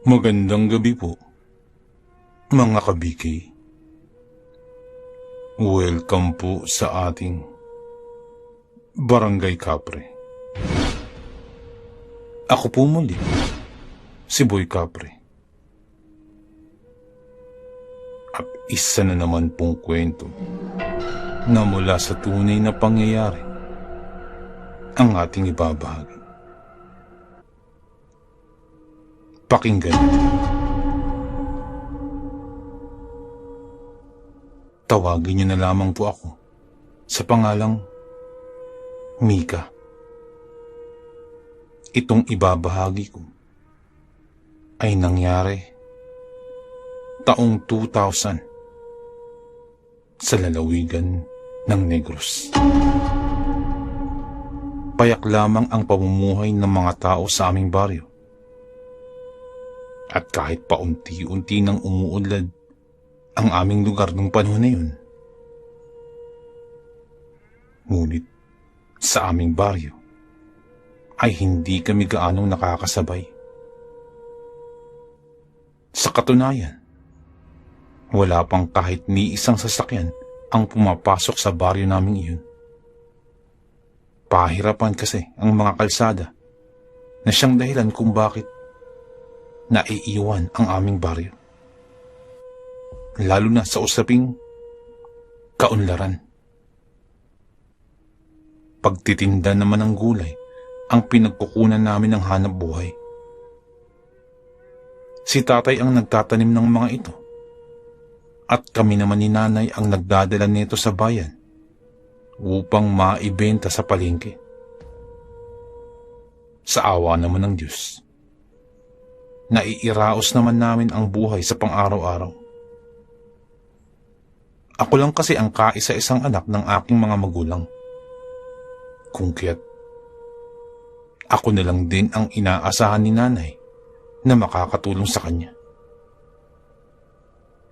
Magandang gabi po, mga kabiki. Welcome po sa ating Barangay Kapre. Ako po muli, si Boy Kapre. At isa na naman pong kwento na mula sa tunay na pangyayari ang ating ibabahagi. Pakinggan. Tawagin niyo na lamang po ako sa pangalang Mika. Itong ibabahagi ko ay nangyari taong 2000 sa lalawigan ng Negros. Payak lamang ang pamumuhay ng mga tao sa aming baryo. At kahit paunti-unti nang umuunlad ang aming lugar ng panahon na yun, ngunit sa aming baryo ay hindi kami gaanong nakakasabay. Sa katunayan, wala pang kahit ni isang sasakyan ang pumapasok sa baryo naming iyon. Pahirapan kasi ang mga kalsada na siyang dahilan kung bakit naiiwan ang aming baryo. Lalo na sa usaping kaunlaran. Pagtitinda naman ng gulay ang pinagkukunan namin ng hanap buhay. Si tatay ang nagtatanim ng mga ito at kami naman ni nanay ang nagdadala nito sa bayan upang maibenta sa palengke. Sa awa naman ng Diyos, naiiraos naman namin ang buhay sa pang-araw-araw. Ako lang kasi ang kaisa-isang anak ng aking mga magulang. Kung kaya't ako na lang din ang inaasahan ni nanay na makakatulong sa kanya.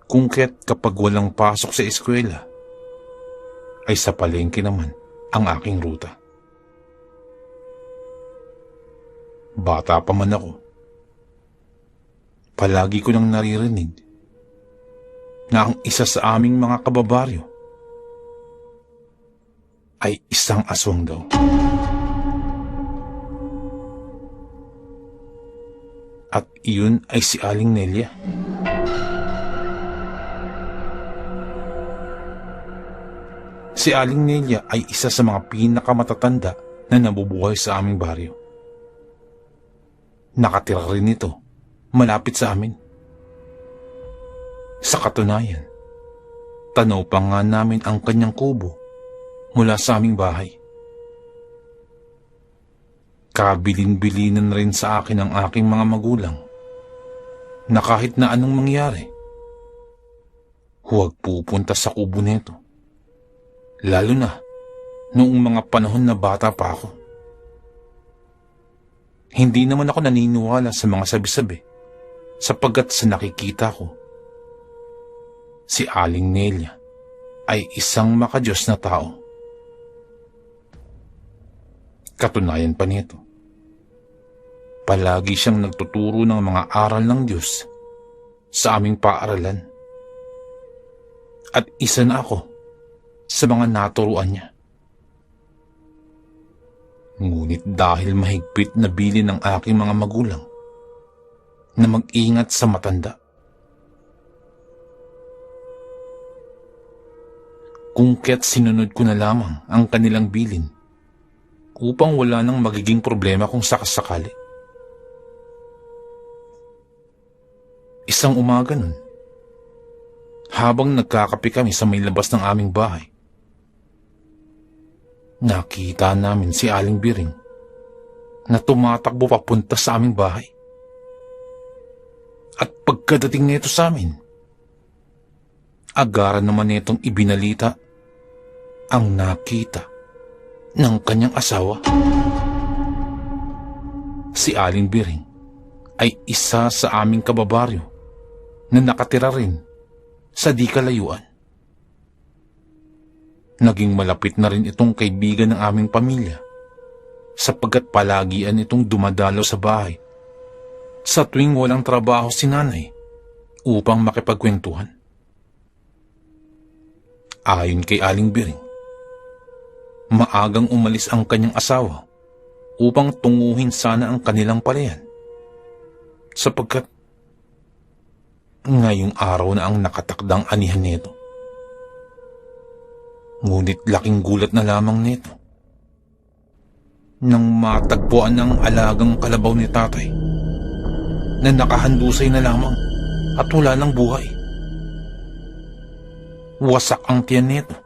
Kung kaya't kapag walang pasok sa eskwela, ay sa palengke naman ang aking ruta. Bata pa man ako, palagi ko nang naririnig na ang isa sa aming mga kababaryo ay isang aswang daw. At iyon ay si Aling Nelia. Si Aling Nelia ay isa sa mga pinakamatatanda na nabubuhay sa aming baryo. Nakatira rin ito malapit sa amin. Sa katunayan, tanaw pa nga namin ang kanyang kubo mula sa aming bahay. Kabilin-bilinan rin sa akin ang aking mga magulang na kahit na anong mangyari, huwag pupunta sa kubo nito. Lalo na noong mga panahon na bata pa ako. Hindi naman ako naniniwala sa mga sabi-sabi sapagkat sa nakikita ko, si Aling Nelia ay isang makadiyos na tao. Katunayan pa nito, palagi siyang nagtuturo ng mga aral ng Diyos sa aming paaralan. At isa na ako sa mga naturuan niya. Ngunit dahil mahigpit na bilin ng aking mga magulang na mag-ingat sa matanda, kung kaya't sinunod ko na lamang ang kanilang bilin upang wala nang magiging problema kung sakasakali. Isang umaga nun, habang nagkakape kami sa may labas ng aming bahay, nakita namin si Aling Biring na tumatakbo papunta sa aming bahay. At pagkadating nito sa amin, agaran naman nitong ibinalita ang nakita ng kanyang asawa. Si Aling Biring ay isa sa aming kababaryo na nakatira rin sa di kalayuan. Naging malapit na rin itong kaibigan ng aming pamilya sapagkat palagian itong dumadalaw sa bahay sa tuwing walang trabaho si nanay upang makipagkwentuhan. Ayon kay Aling Biring, maagang umalis ang kanyang asawa upang tunguhin sana ang kanilang palayan sapagkat ngayong araw na ang nakatakdang anihan nito. Ngunit laking gulat na lamang nito nang matagpuan ang alagang kalabaw ni tatay na nakahandusay na lamang at wala ng buhay. Wasak ang tiyan nito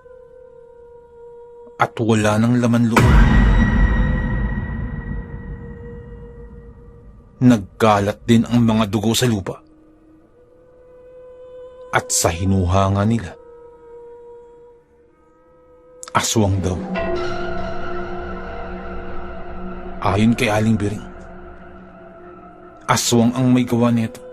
at wala ng laman loob. Nagkalat din ang mga dugo sa lupa at sa hinuhanga nila, aswang daw. Ayon kay Aling Biring, aswang ang may gawa nito.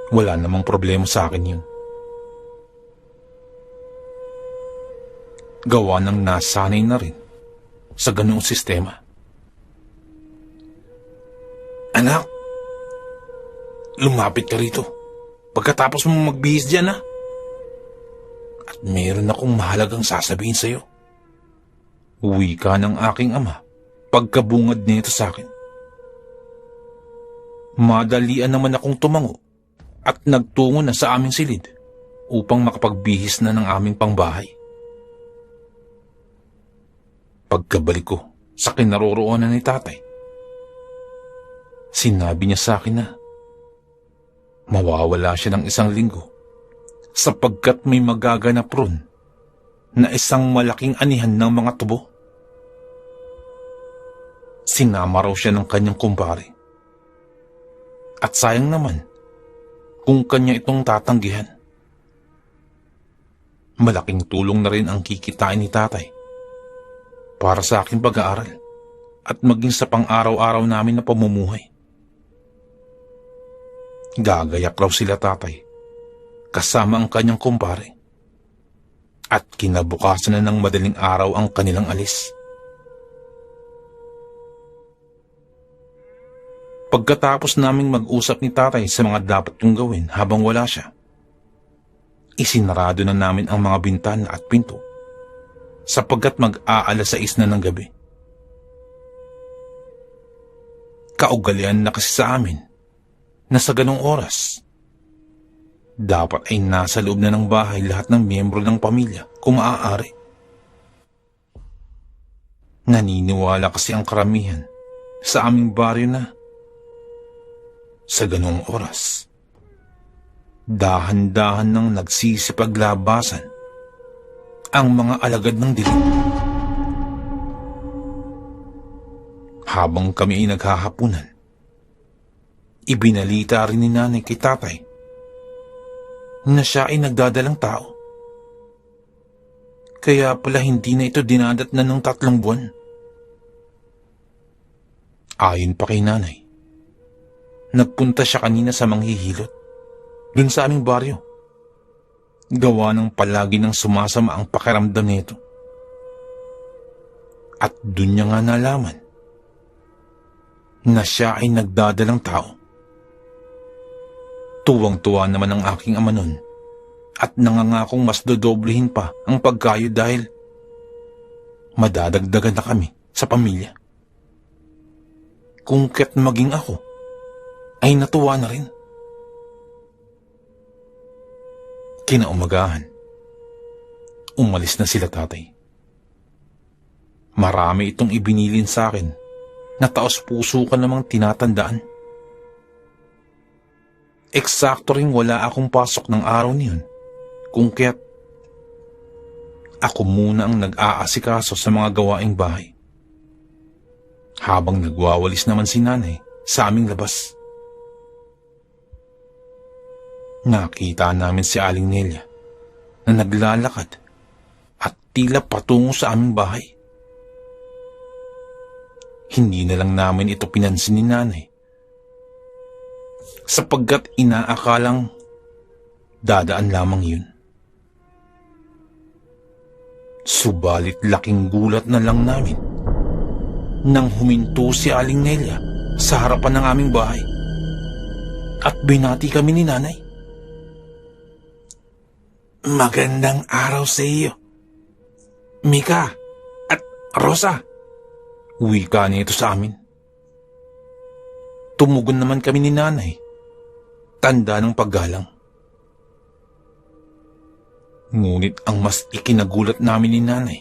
Wala namang problema sa akin yun. Gawa ng nasanay na rin sa ganoong sistema. Anak, lumapit ka rito pagkatapos mo magbihis dyan, ha? At meron akong mahalagang sasabihin sa'yo. Wika ng aking ama pagkabungad nito sa akin. Madalian naman akong tumango at nagtungo na sa aming silid upang makapagbihis na ng aming pangbahay. Pagkabalik ko sa kinaroroonan ni tatay, sinabi niya sa akin na mawawala siya ng 1 linggo sapagkat may magaganap ron na isang malaking anihan ng mga tubo. Sinama raw siya ng kanyang kumpare. At sayang naman kung kanya itong tatanggihan. Malaking tulong na rin ang kikitain ni tatay para sa aking pag-aaral at maging sa pang-araw-araw namin na pamumuhay. Gagayak raw sila tatay kasama ang kanyang kumpare at kinabukasan na ng madaling araw ang kanilang alis. Pagkatapos naming mag-usap ni tatay sa mga dapat kong gawin habang wala siya, isinarado na namin ang mga bintana at pinto sapagkat mag-aalas 6 na ng gabi. Kaugalian na kasi sa amin na sa ganong oras, dapat ay nasa loob na ng bahay lahat ng miyembro ng pamilya kung maaari. Naniniwala kasi ang karamihan sa aming baryo na sa ganong oras, dahan-dahan nang nagsisipaglabasan ang mga alagad ng dilim. Habang kami ay naghahapunan, ibinalita rin ni nanay kay tatay na siya ay nagdadalang tao. Kaya pala hindi na ito dinadatnan ng 3 buwan. Ayon pa kay nanay, nagpunta siya kanina sa manghihilot dun sa aming baryo. Gawa ng palagi ng sumasama ang pakiramdam nito. At dun niya nga nalaman na siya ay nagdadalang tao. Tuwang-tuwa naman ang aking ama nun at nangangakong mas dodoblehin pa ang pagkayod dahil madadagdagan na kami sa pamilya. Kung kaya't maging ako ay natuwa na rin. Kinaumagahan, umalis na sila tatay. Marami itong ibinilin sa akin na taos-puso ka namang tinatandaan. Eksakto ring wala akong pasok ng araw niyon, kung kaya't ako muna ang nag-aasikaso sa mga gawaing bahay. Habang nagwawalis naman si nanay sa aming labas. Nakita namin si Aling Nelia na naglalakad at tila patungo sa aming bahay. Hindi na lang namin ito pinansin ni nanay sapagkat inaakalang dadaan lamang yun. Subalit laking gulat na lang namin nang huminto si Aling Nelia sa harapan ng aming bahay at binati kami ni nanay. Magandang araw sa iyo, Mika at Rosa. Wika niya ito sa amin. Tumugon naman kami ni nanay, tanda ng paggalang. Ngunit ang mas ikinagulat namin ni nanay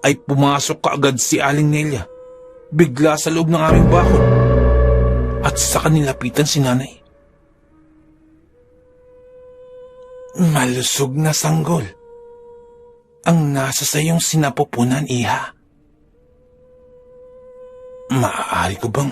ay pumasok kaagad si Aling Nelia bigla sa loob ng aming bakod at sa kanilapitan si nanay. Malusog na sanggol ang nasa sayong sinapupunan, iha. Maaari ko bang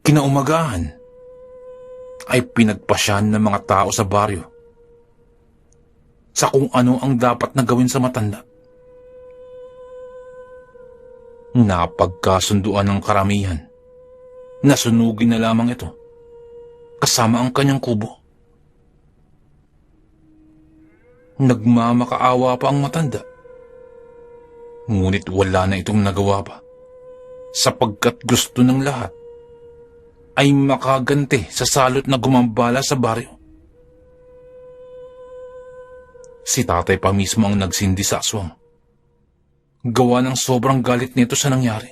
Kinaumagahan ay pinagpasyan ng mga tao sa baryo sa kung ano ang dapat na gawin sa matanda. Napagkasunduan ng karamihan na sunugin na lamang ito kasama ang kanyang kubo. Nagmamakaawa pa ang matanda, ngunit wala na itong nagawa pa sapagkat gusto ng lahat ay makaganti sa salot na gumambala sa baryo. Si tatay pa mismo ang nagsindi sa aswang, gawa ng sobrang galit nito sa nangyari.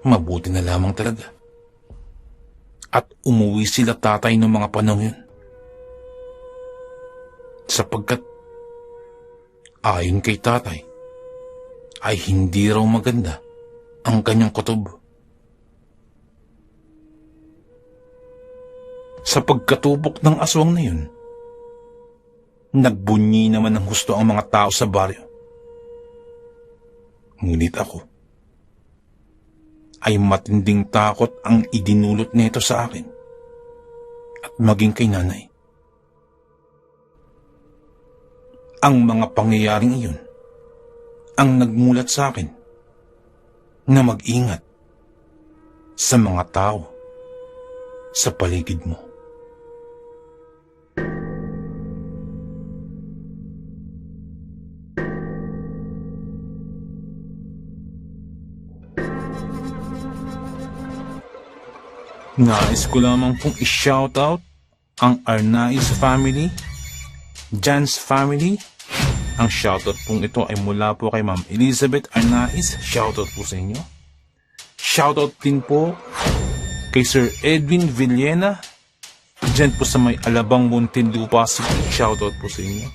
Mabuti na lamang talaga at umuwi sila tatay ng mga panahon yun, sapagkat ayon kay tatay ay hindi raw maganda ang kanyang kutob. Sa pagkatubok ng aswang na yun, nagbunyi naman ng husto ang mga tao sa baryo. Ngunit ako ay matinding takot ang idinulot nito sa akin at maging kay nanay. Ang mga pangyayaring iyon ang nagmulat sa akin na mag-ingat sa mga tao sa paligid mo. Nais ko lamang pong i-shoutout ang Arnaiz family, Jan's family. Ang shoutout pong ito ay mula po kay Ma'am Elizabeth Arnaiz. Shoutout po sa inyo. Shoutout din po kay Sir Edwin Villena, dyan po sa may Alabang Muntinlupa City. Shoutout po sa inyo.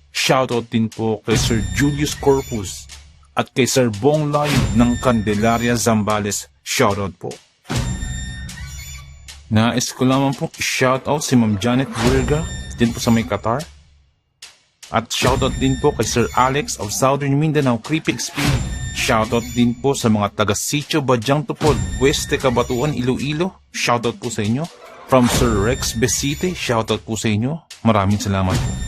Shoutout din po kay Sir Julius Corpus at kay Sir Bong Layo ng Candelaria, Zambales. Shoutout po. Nais ko lamang pong i-shoutout si Ma'am Janet Burga din po sa may Qatar. At shoutout din po kay Sir Alex of Southern Mindanao, Creepy Speed. Shoutout din po sa mga taga-Sitio Badyang Tupod, Weste Cabatuan, Iloilo. Shoutout po sa inyo. From Sir Rex Besite, shoutout po sa inyo. Maraming salamat po.